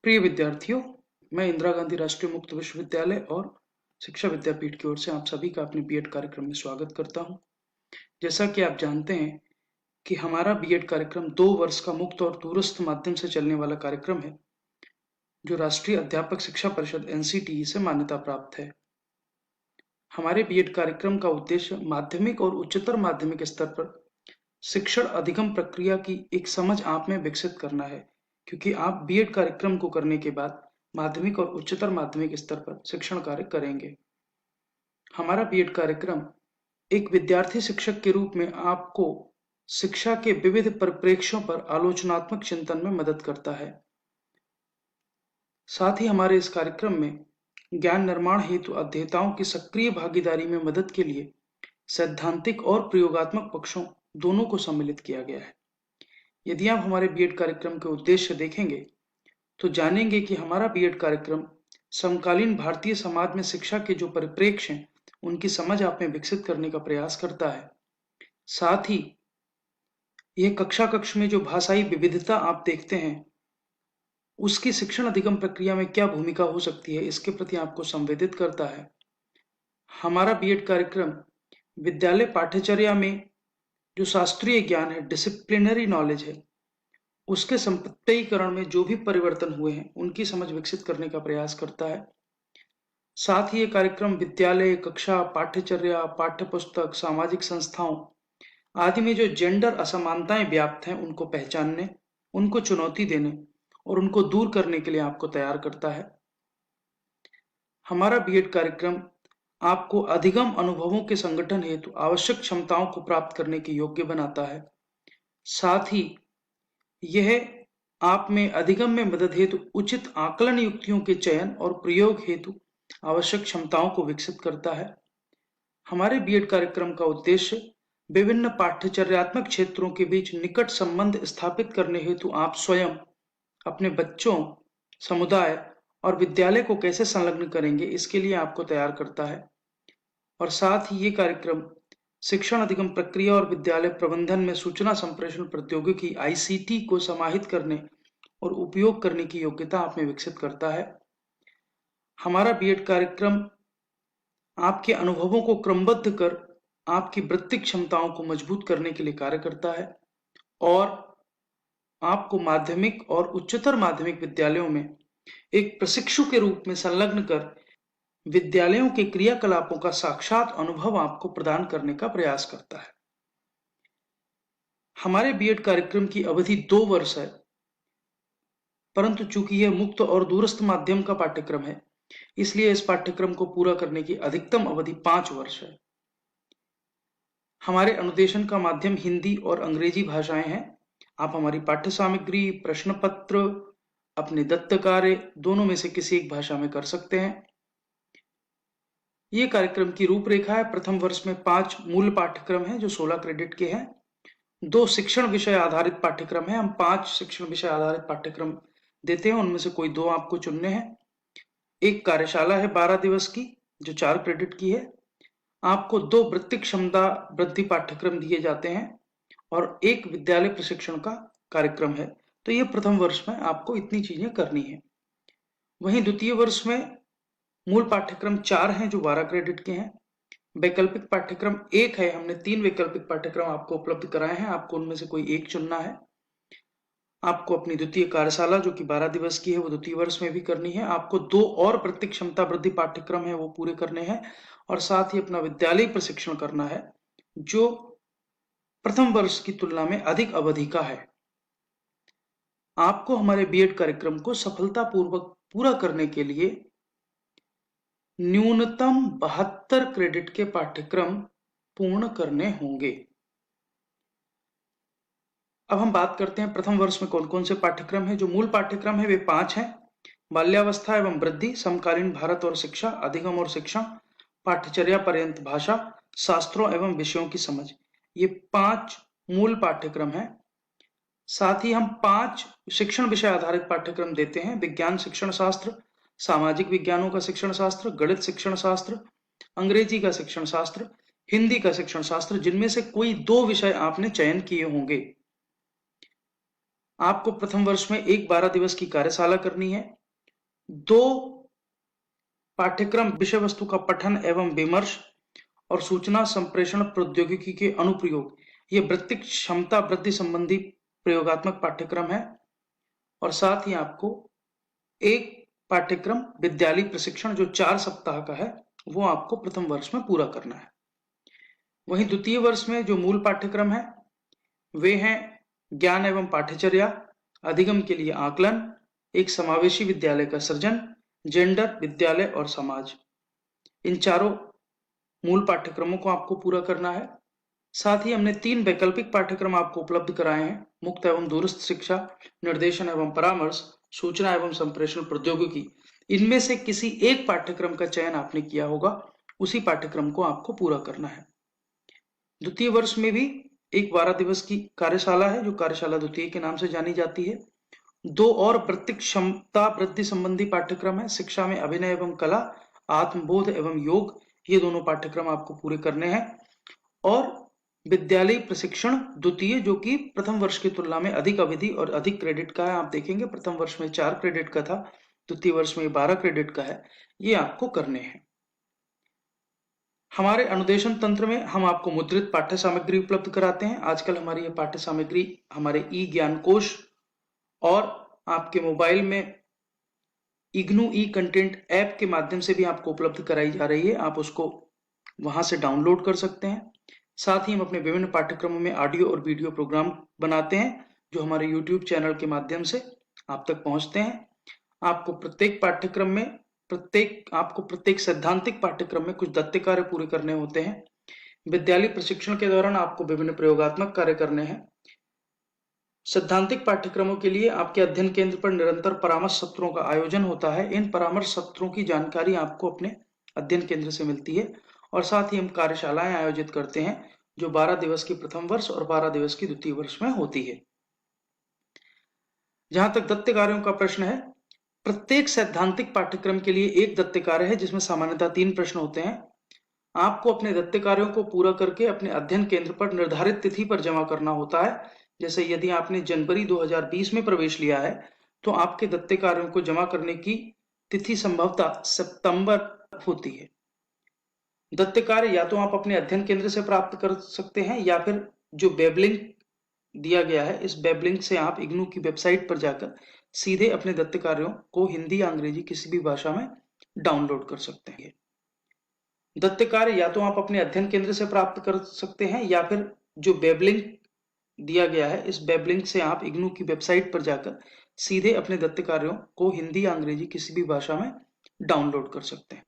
प्रिय विद्यार्थियों, मैं इंदिरा गांधी राष्ट्रीय मुक्त विश्वविद्यालय और शिक्षा विद्यापीठ की ओर से आप सभी का अपने बीएड कार्यक्रम में स्वागत करता हूं। जैसा कि आप जानते हैं कि हमारा बीएड कार्यक्रम 2 वर्ष का मुक्त और दूरस्थ माध्यम से चलने वाला कार्यक्रम है, जो राष्ट्रीय अध्यापक शिक्षा परिषद एनसीटीई से मान्यता प्राप्त है। हमारे बीएड कार्यक्रम का उद्देश्य माध्यमिक और उच्चतर माध्यमिक स्तर पर शिक्षण अधिगम प्रक्रिया की एक समझ आप में विकसित करना है, क्योंकि आप बीएड कार्यक्रम को करने के बाद माध्यमिक और उच्चतर माध्यमिक स्तर पर शिक्षण कार्य करेंगे। हमारा बीएड कार्यक्रम एक विद्यार्थी शिक्षक के रूप में आपको शिक्षा के विविध परिप्रेक्ष्यों पर आलोचनात्मक चिंतन में मदद करता है। साथ ही हमारे इस कार्यक्रम में ज्ञान निर्माण हेतु अध्येताओं की सक्रिय भागीदारी में मदद के लिए सैद्धांतिक और प्रयोगात्मक पक्षों दोनों को सम्मिलित किया गया है। यदि आप हमारे बीएड कार्यक्रम के उद्देश्य देखेंगे तो जानेंगे कि हमारा बीएड कार्यक्रम समकालीन भारतीय समाज में शिक्षा के जो परिप्रेक्ष्य हैं उनकी समझ आप में विकसित करने का प्रयास करता है। साथ ही यह कक्षा कक्ष में जो भाषाई विविधता आप देखते हैं उसकी शिक्षण अधिगम प्रक्रिया में क्या भूमिका हो सकती है, इसके प्रति आपको संवेदित करता है। हमारा बीएड कार्यक्रम विद्यालय पाठ्यचर्या में जो शास्त्रीय ज्ञान है, डिसिप्लिनरी नॉलेज है, उसके संप्रदायीकरण में जो भी परिवर्तन हुए हैं उनकी समझ विकसित करने का प्रयास करता है। साथ ही ये कार्यक्रम विद्यालय, कक्षा, पाठ्यचर्या, पाठ्यपुस्तक, सामाजिक संस्थाओं आदि में जो जेंडर असमानताएं व्याप्त हैं उनको पहचानने, उनको चुनौती देने और उनको दूर करने के लिए आपको तैयार करता है। हमारा बीएड कार्यक्रम आपको अधिगम अनुभवों के संगठन हेतु आवश्यक क्षमताओं को प्राप्त करने के योग्य बनाता है। साथ ही यह आप में अधिगम में मदद हेतु उचित आकलन युक्तियों के चयन और प्रयोग हेतु आवश्यक क्षमताओं को विकसित करता है। हमारे बीएड कार्यक्रम का उद्देश्य विभिन्न पाठ्यचर्यात्मक क्षेत्रों के बीच निकट संबंध स्थापित करने हेतु आप स्वयं अपने बच्चों, समुदाय और विद्यालय को कैसे संलग्न करेंगे, इसके लिए आपको तैयार करता है। और साथ ही ये कार्यक्रम शिक्षण अधिगम प्रक्रिया और विद्यालय प्रबंधन में सूचना संप्रेषण प्रौद्योगिकी आईसीटी को समाहित करने और उपयोग करने की योग्यता आप में विकसित करता है। हमारा बीएड कार्यक्रम आपके अनुभवों को क्रमबद्ध कर आपकी वृत्तिक क्षमताओं को मजबूत करने के लिए कार्य करता है और आपको माध्यमिक और उच्चतर माध्यमिक विद्यालयों में एक प्रशिक्षु के रूप में संलग्न कर विद्यालयों के क्रियाकलापों का साक्षात अनुभव आपको प्रदान करने का प्रयास करता है। हमारे बीएड कार्यक्रम की अवधि 2 वर्ष है, परंतु चूंकि यह मुक्त और दूरस्थ माध्यम का पाठ्यक्रम है, इसलिए इस पाठ्यक्रम को पूरा करने की अधिकतम अवधि 5 वर्ष है। हमारे अनुदेशन का माध्यम हिंदी और अंग्रेजी भाषाएं हैं। आप हमारी पाठ्य सामग्री, प्रश्न पत्र, अपने दत्त कार्य दोनों में से किसी एक भाषा में कर सकते हैं। ये कार्यक्रम की रूपरेखा है। प्रथम वर्ष में 5 मूल पाठ्यक्रम हैं जो 16 क्रेडिट के हैं। 2 शिक्षण विषय आधारित पाठ्यक्रम है। हम 5 शिक्षण विषय आधारित पाठ्यक्रम देते हैं, उनमें से कोई 2 आपको चुनने हैं। एक कार्यशाला है 12 दिवस की जो 4 क्रेडिट की है। आपको 2 वृत्तिक क्षमता वृद्धि पाठ्यक्रम दिए जाते हैं और एक विद्यालय प्रशिक्षण का कार्यक्रम है। तो ये प्रथम वर्ष में आपको इतनी चीजें करनी है। वहीं द्वितीय वर्ष में मूल पाठ्यक्रम 4 हैं जो 12 क्रेडिट के हैं। वैकल्पिक पाठ्यक्रम 1 है। हमने 3 वैकल्पिक पाठ्यक्रम आपको उपलब्ध कराए हैं, आपको उनमें से कोई एक चुनना है। आपको अपनी द्वितीय कार्यशाला जो कि 12 दिवस की है वो द्वितीय वर्ष में भी करनी है। आपको 2 और वृत्तिक क्षमता वृद्धि पाठ्यक्रम है वो पूरे करने हैं और साथ ही अपना विद्यालय प्रशिक्षण करना है जो प्रथम वर्ष की तुलना में अधिक अवधि का है। आपको हमारे बीएड कार्यक्रम को सफलतापूर्वक पूरा करने के लिए न्यूनतम 72 क्रेडिट के पाठ्यक्रम पूर्ण करने होंगे। अब हम बात करते हैं प्रथम वर्ष में कौन कौन से पाठ्यक्रम हैं। जो मूल पाठ्यक्रम है वे 5 हैं। बाल्यावस्था एवं वृद्धि, समकालीन भारत और शिक्षा, अधिगम और शिक्षा, पाठ्यचर्या पर्यंत भाषा, शास्त्रों एवं विषयों की समझ, ये 5 मूल पाठ्यक्रम हैं। साथ ही हम 5 शिक्षण विषय आधारित पाठ्यक्रम देते हैं। विज्ञान शिक्षण शास्त्र, सामाजिक विज्ञानों का शिक्षण शास्त्र, गणित शिक्षण शास्त्र, अंग्रेजी का शिक्षण शास्त्र, हिंदी का शिक्षण शास्त्र, जिनमें से कोई 2 विषय आपने चयन किए होंगे। आपको प्रथम वर्ष में एक 12 दिवस की कार्यशाला करनी है। 2 पाठ्यक्रम विषय वस्तु का पठन एवं विमर्श और सूचना संप्रेषण प्रौद्योगिकी के अनुप्रयोग, ये वृत्तिक क्षमता वृद्धि संबंधी प्रयोगात्मक पाठ्यक्रम है। और साथ ही आपको एक पाठ्यक्रम विद्यालय प्रशिक्षण जो 4 सप्ताह का है, वो आपको प्रथम वर्ष में पूरा करना है। वहीं द्वितीय वर्ष में जो मूल पाठ्यक्रम है वे हैं ज्ञान एवं पाठ्यचर्या, अधिगम के लिए आकलन, एक समावेशी विद्यालय का सृजन, जेंडर, विद्यालय और समाज। इन चारों मूल पाठ्यक्रमों को आपको पूरा करना है। साथ ही हमने 3 वैकल्पिक पाठ्यक्रम आपको उपलब्ध कराए हैं। मुक्त एवं दूरस्थ शिक्षा, निर्देशन एवं परामर्श, सूचना एवं संप्रेषण प्रौद्योगिकी। इनमें से किसी एक पाठ्यक्रम का चयन आपने किया होगा, उसी पाठ्यक्रम को आपको पूरा करना है। द्वितीय वर्ष में भी एक 12 दिवस की कार्यशाला है, जो कार्यशाला द्वितीय के नाम से जानी जाती है। 2 और वृत्तिक क्षमता वृद्धि संबंधी पाठ्यक्रम है, शिक्षा में अभिनय एवं कला, आत्मबोध एवं योग। ये दोनों पाठ्यक्रम आपको पूरे करने हैं। और विद्यालय प्रशिक्षण द्वितीय, जो कि प्रथम वर्ष की तुलना में अधिक अवधि और अधिक क्रेडिट का है। आप देखेंगे प्रथम वर्ष में 4 क्रेडिट का था, द्वितीय वर्ष में 12 क्रेडिट का है। ये आपको करने हैं। हमारे अनुदेशन तंत्र में हम आपको मुद्रित पाठ्य सामग्री उपलब्ध कराते हैं। आजकल हमारी यह पाठ्य सामग्री हमारे ई ज्ञान कोश और आपके मोबाइल में इग्नू ई कंटेंट ऐप के माध्यम से भी आपको उपलब्ध कराई जा रही है। आप उसको वहां से डाउनलोड कर सकते हैं। साथ ही हम अपने विभिन्न पाठ्यक्रमों में ऑडियो और वीडियो प्रोग्राम बनाते हैं, जो हमारे यूट्यूब चैनल के माध्यम से आप तक पहुंचते हैं। आपको प्रत्येक पाठ्यक्रम में प्रत्येक सैद्धांतिक पाठ्यक्रम में कुछ दत्त कार्य पूरे करने होते हैं। विद्यालय प्रशिक्षण के दौरान आपको विभिन्न प्रयोगात्मक कार्य करने हैं। सैद्धांतिक पाठ्यक्रमों के लिए आपके अध्ययन केंद्र पर निरंतर परामर्श सत्रों का आयोजन होता है। इन परामर्श सत्रों की जानकारी आपको अपने अध्ययन केंद्र से मिलती है। और साथ ही हम कार्यशालाएं आयोजित करते हैं, जो 12 दिवस की प्रथम वर्ष और 12 दिवस की द्वितीय वर्ष में होती है। जहां तक दत्त कार्यों का प्रश्न है, प्रत्येक सैद्धांतिक पाठ्यक्रम के लिए एक दत्त कार्य है, जिसमें सामान्यतः 3 प्रश्न होते हैं। आपको अपने दत्त कार्यों को पूरा करके अपने अध्ययन केंद्र पर निर्धारित तिथि पर जमा करना होता है। जैसे यदि आपने जनवरी 2020 में प्रवेश लिया है, तो आपके दत्त कार्यों को जमा करने की तिथि संभवतः सितंबर होती है। दत्त कार्य या तो आप अपने अध्ययन केंद्र से प्राप्त कर सकते हैं, या फिर जो वेब लिंक दिया गया है, इस वेब लिंक से आप इग्नू की वेबसाइट पर जाकर सीधे अपने दत्त कार्यों को हिंदी या अंग्रेजी किसी भी भाषा में डाउनलोड कर सकते हैं। दत्त कार्य या तो आप अपने अध्ययन केंद्र से प्राप्त कर सकते हैं, या फिर जो वेब लिंक दिया गया है, इस वेब लिंक से आप इग्नू की वेबसाइट पर जाकर सीधे अपने दत्त कार्यों को हिंदी या अंग्रेजी किसी भी भाषा में डाउनलोड कर सकते हैं।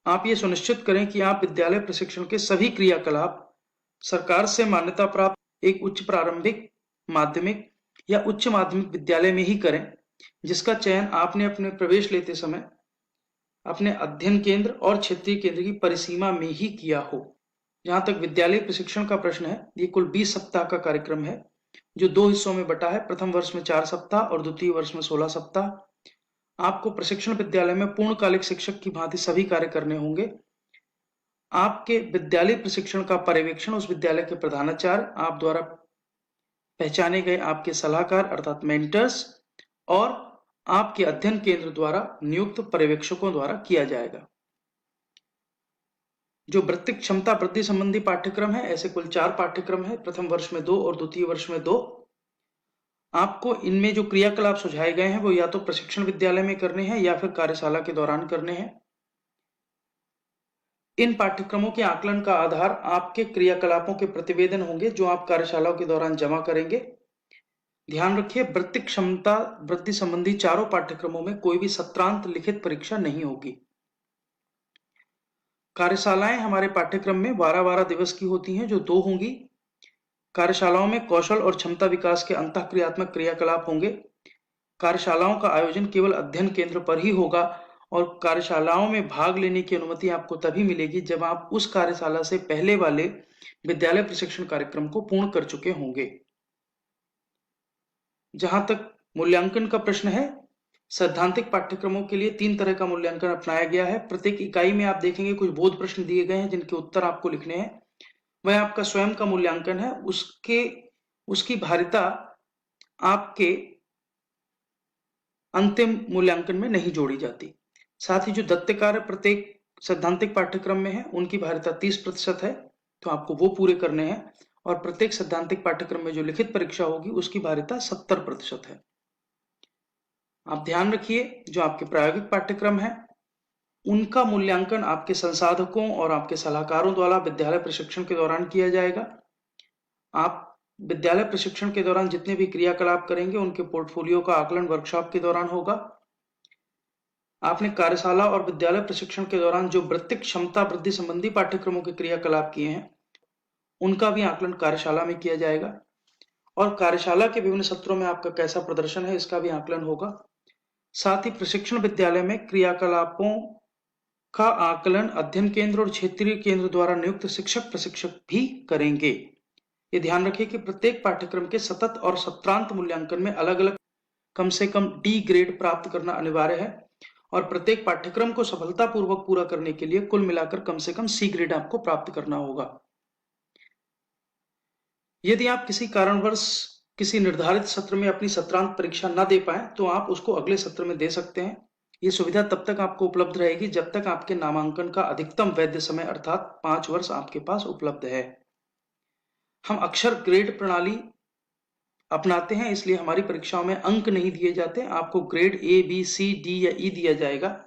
आप ये सुनिश्चित करें कि आप विद्यालय प्रशिक्षण के सभी क्रियाकलाप सरकार से मान्यता प्राप्त एक उच्च प्रारंभिक, माध्यमिक या उच्च माध्यमिक विद्यालय में ही करें, जिसका चयन आपने अपने प्रवेश लेते समय अपने अध्ययन केंद्र और क्षेत्रीय केंद्र की परिसीमा में ही किया हो। जहां तक विद्यालय प्रशिक्षण का प्रश्न है, ये कुल 20 सप्ताह का कार्यक्रम है, जो 2 हिस्सों में बटा है। प्रथम वर्ष में 4 सप्ताह और द्वितीय वर्ष में 16 सप्ताह। आपको प्रशिक्षण विद्यालय में पूर्णकालिक शिक्षक की भांति सभी कार्य करने होंगे। आपके विद्यालय प्रशिक्षण का पर्यवेक्षण उस विद्यालय के प्रधानाचार्य, आप द्वारा पहचाने गए आपके सलाहकार अर्थात मेंटर्स और आपके अध्ययन केंद्र द्वारा नियुक्त पर्यवेक्षकों द्वारा किया जाएगा। जो वृत्तिक क्षमता वृद्धि संबंधी पाठ्यक्रम है, ऐसे कुल 4 पाठ्यक्रम है। प्रथम वर्ष में 2 और द्वितीय वर्ष में 2। आपको इनमें जो क्रियाकलाप सुझाए गए हैं, वो या तो प्रशिक्षण विद्यालय में करने हैं या फिर कार्यशाला के दौरान करने हैं। इन पाठ्यक्रमों के आकलन का आधार आपके क्रियाकलापों के प्रतिवेदन होंगे, जो आप कार्यशालाओं के दौरान जमा करेंगे। ध्यान रखिए, वृत्तिक क्षमता वृद्धि संबंधी चारों पाठ्यक्रमों में कोई भी सत्रांत लिखित परीक्षा नहीं होगी। कार्यशालाएं हमारे पाठ्यक्रम में 12-12 दिवस की होती हैं, जो 2 होंगी। कार्यशालाओं में कौशल और क्षमता विकास के अंतःक्रियात्मक क्रियाकलाप होंगे। कार्यशालाओं का आयोजन केवल अध्ययन केंद्र पर ही होगा, और कार्यशालाओं में भाग लेने की अनुमति आपको तभी मिलेगी जब आप उस कार्यशाला से पहले वाले विद्यालय प्रशिक्षण कार्यक्रम को पूर्ण कर चुके होंगे। जहां तक मूल्यांकन का प्रश्न है, सैद्धांतिक पाठ्यक्रमों के लिए 3 तरह का मूल्यांकन अपनाया गया है। प्रत्येक इकाई में आप देखेंगे कुछ बोध प्रश्न दिए गए हैं, जिनके उत्तर आपको लिखने हैं। वह आपका स्वयं का मूल्यांकन है, उसकी भारिता आपके अंतिम मूल्यांकन में नहीं जोड़ी जाती। साथ ही जो दत्त कार्य प्रत्येक सैद्धांतिक पाठ्यक्रम में है, उनकी वरीयता 30% है, तो आपको वो पूरे करने हैं। और प्रत्येक सैद्धांतिक पाठ्यक्रम में जो लिखित परीक्षा होगी उसकी वरीयता 70% है। आप ध्यान रखिए, जो आपके प्रायोगिक पाठ्यक्रम है उनका मूल्यांकन आपके संसाधकों और आपके सलाहकारों द्वारा विद्यालय प्रशिक्षण के दौरान किया जाएगा। आप विद्यालय प्रशिक्षण के दौरान जितने भी क्रियाकलाप करेंगे उनके पोर्टफोलियो का आकलन वर्कशॉप के दौरान होगा। आपने कार्यशाला और विद्यालय प्रशिक्षण के दौरान जो वृत्तिक क्षमता वृद्धि संबंधी पाठ्यक्रमों के क्रियाकलाप किए हैं उनका भी आकलन कार्यशाला में किया जाएगा। और कार्यशाला के विभिन्न सत्रों में आपका कैसा प्रदर्शन है इसका भी आकलन होगा। साथ ही प्रशिक्षण विद्यालय में क्रियाकलापों का आकलन अध्ययन केंद्र और क्षेत्रीय केंद्र द्वारा नियुक्त शिक्षक प्रशिक्षक भी करेंगे। ये ध्यान रखिए कि प्रत्येक पाठ्यक्रम के सतत और सत्रांत मूल्यांकन में अलग अलग कम से कम डी ग्रेड प्राप्त करना अनिवार्य है और प्रत्येक पाठ्यक्रम को सफलतापूर्वक पूरा करने के लिए कुल मिलाकर कम से कम सी ग्रेड आपको प्राप्त करना होगा। यदि आप किसी कारणवश किसी निर्धारित सत्र में अपनी सत्रांत परीक्षा न दे पाए तो आप उसको अगले सत्र में दे सकते हैं। ये सुविधा तब तक आपको उपलब्ध रहेगी जब तक आपके नामांकन का अधिकतम वैध समय अर्थात 5 वर्ष आपके पास उपलब्ध है। हम अक्सर ग्रेड प्रणाली अपनाते हैं, इसलिए हमारी परीक्षाओं में अंक नहीं दिए जाते। आपको grade A, B, C, D या ई दिया जाएगा,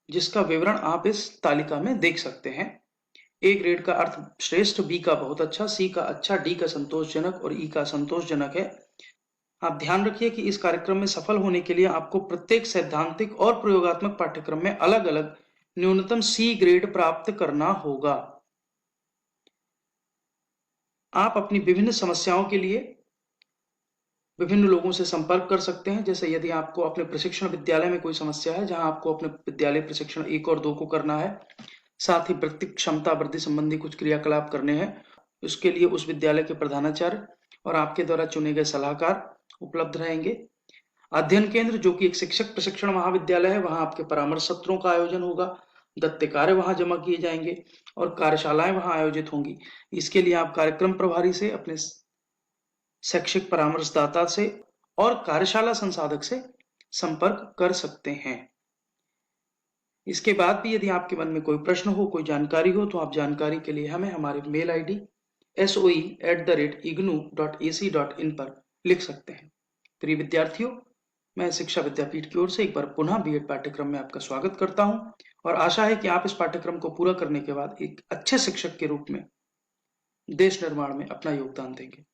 जिसका विवरण आप इस तालिका में देख सकते हैं। ए ग्रेड का अर्थ श्रेष्ठ, बी का बहुत अच्छा, सी का अच्छा, डी का संतोषजनक और ई का संतोषजनक है। आप ध्यान रखिए कि इस कार्यक्रम में सफल होने के लिए आपको प्रत्येक सैद्धांतिक और प्रयोगात्मक पाठ्यक्रम में अलग अलग न्यूनतम सी ग्रेड प्राप्त करना होगा। आप अपनी विभिन्न समस्याओं के लिए विभिन्न लोगों से संपर्क कर सकते हैं। जैसे यदि आपको अपने प्रशिक्षण विद्यालय में कोई समस्या है जहां आपको अपने विद्यालय प्रशिक्षण 1 और 2 को करना है, साथ ही वृत्तिक क्षमता वृद्धि संबंधी कुछ क्रियाकलाप करने हैं, उसके लिए उस विद्यालय के प्रधानाचार्य और आपके द्वारा चुने गए सलाहकार उपलब्ध रहेंगे। अध्ययन केंद्र जो कि एक शिक्षक प्रशिक्षण महाविद्यालय है, वहां आपके परामर्श सत्रों का आयोजन होगा, दत्त कार्य वहां जमा किए जाएंगे और कार्यशालाएं वहां आयोजित होंगी। इसके लिए आप कार्यक्रम प्रभारी से, अपने शैक्षिक परामर्शदाता से और कार्यशाला संसाधक से संपर्क कर सकते हैं। इसके बाद भी यदि आपके मन में कोई प्रश्न हो, कोई जानकारी हो, तो आप जानकारी के लिए हमें हमारे मेल आईडी soe@ignu.ac.in पर लिख सकते हैं। प्रिय विद्यार्थियों, मैं शिक्षा विद्यापीठ की ओर से एक बार पुनः बीएड पाठ्यक्रम में आपका स्वागत करता हूं और आशा है कि आप इस पाठ्यक्रम को पूरा करने के बाद एक अच्छे शिक्षक के रूप में देश निर्माण में अपना योगदान देंगे।